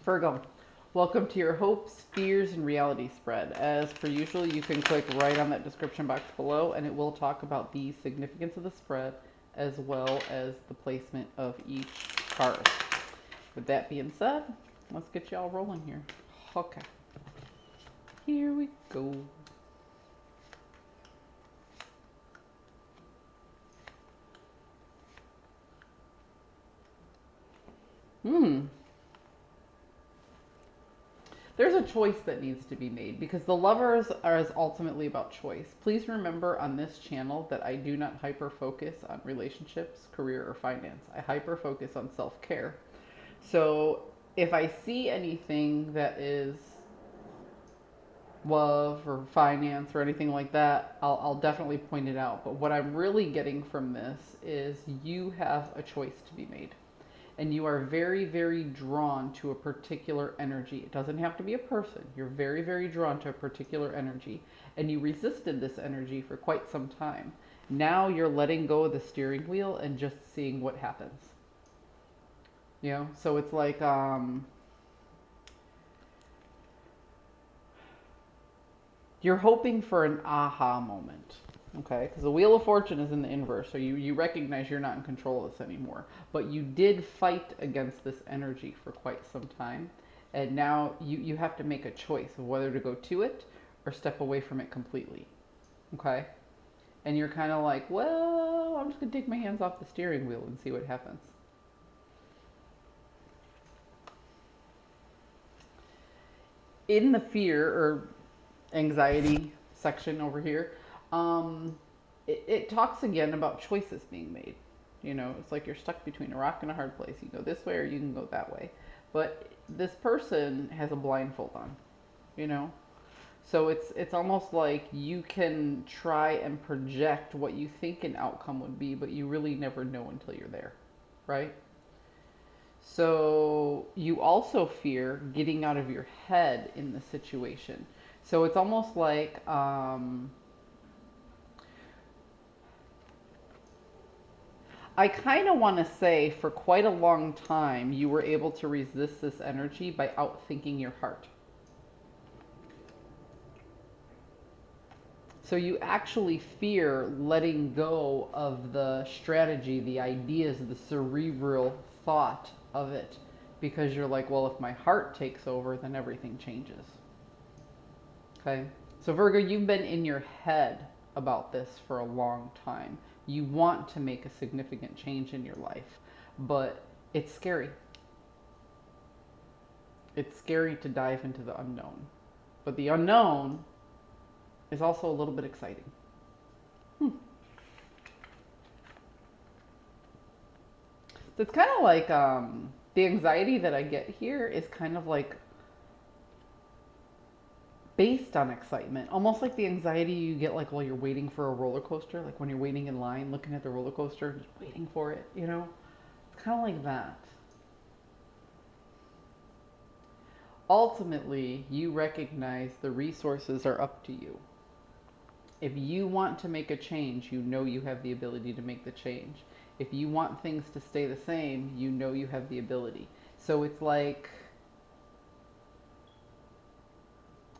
Virgo, welcome to your hopes, fears, and reality spread. As per usual, you can click right on that description box below and it will talk about the significance of the spread as well as the placement of each card. With that being said, let's get y'all rolling here. Okay, here we go. Hmm. There's a choice that needs to be made because the lovers is ultimately about choice. Please remember on this channel that I do not hyper focus on relationships, career, or finance. I hyper focus on self care. So if I see anything that is love or finance or anything like that, I'll definitely point it out. But what I'm really getting from this is you have a choice to be made. And you are very, very drawn to a particular energy. It doesn't have to be a person. You're very, very drawn to a particular energy. And you resisted this energy for quite some time. Now you're letting go of the steering wheel and just seeing what happens. You know, so it's like you're hoping for an aha moment. Okay, because the Wheel of Fortune is in the inverse, so you recognize you're not in control of this anymore. But you did fight against this energy for quite some time, and now you have to make a choice of whether to go to it or step away from it completely. Okay, and you're kind of like, well, I'm just gonna take my hands off the steering wheel and see what happens. In the fear or anxiety section over here, it talks again about choices being made. You know, it's like you're stuck between a rock and a hard place. You go this way or you can go that way. But this person has a blindfold on, you know? So it's almost like you can try and project what you think an outcome would be, but you really never know until you're there, right? So you also fear getting out of your head in the situation. So it's almost like I kind of want to say for quite a long time you were able to resist this energy by outthinking your heart. So you actually fear letting go of the strategy, the ideas, the cerebral thought of it because you're like, well, if my heart takes over, then everything changes. Okay? So, Virgo, you've been in your head about this for a long time. You want to make a significant change in your life, but it's scary. It's scary to dive into the unknown. But the unknown is also a little bit exciting. Hmm. So it's kind of like the anxiety that I get here is kind of like based on excitement, almost like the anxiety you get like while you're waiting for a roller coaster, like when you're waiting in line, looking at the roller coaster, just waiting for it, you know? It's kind of like that. Ultimately, you recognize the resources are up to you. If you want to make a change, you know you have the ability to make the change. If you want things to stay the same, you know you have the ability. So it's like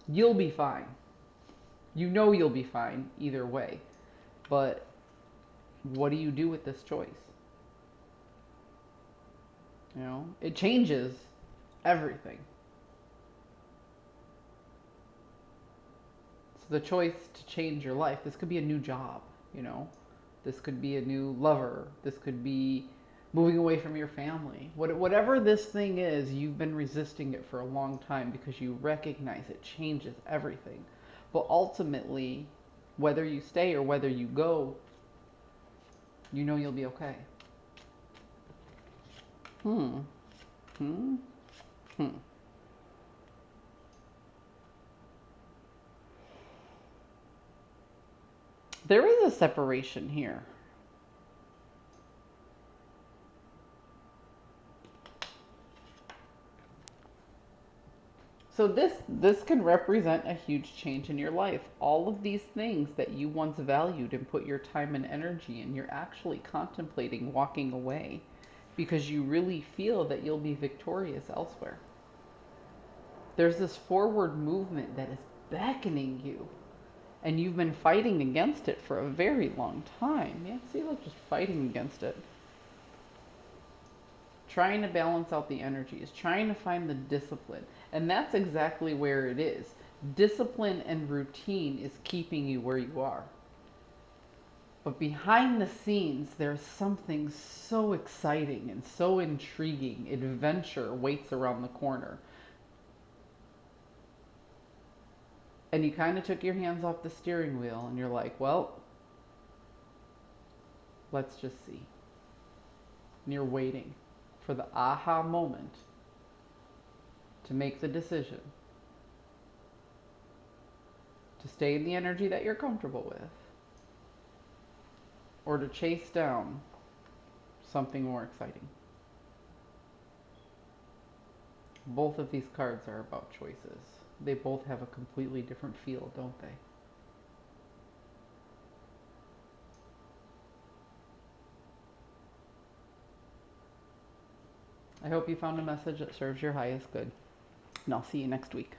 you'll be fine. You know you'll be fine either way. But what do you do with this choice? You know, it changes everything. So the choice to change your life, this could be a new job, you know. This could be a new lover. This could be moving away from your family. Whatever this thing is, you've been resisting it for a long time because you recognize it changes everything. But ultimately, whether you stay or whether you go, you know you'll be okay. Hmm. Hmm. Hmm. There is a separation here. So this can represent a huge change in your life. All of these things that you once valued and put your time and energy in, you're actually contemplating walking away because you really feel that you'll be victorious elsewhere. There's this forward movement that is beckoning you, and you've been fighting against it for a very long time. Yeah, see, look, just fighting against it. Trying to balance out the energies, trying to find the discipline. And that's exactly where it is. Discipline and routine is keeping you where you are. But behind the scenes, there's something so exciting and so intriguing. Adventure waits around the corner. And you kind of took your hands off the steering wheel and you're like, well, let's just see. And you're waiting for the aha moment to make the decision to stay in the energy that you're comfortable with or to chase down something more exciting. Both of these cards are about choices. They both have a completely different feel, don't they? I hope you found a message that serves your highest good. And I'll see you next week.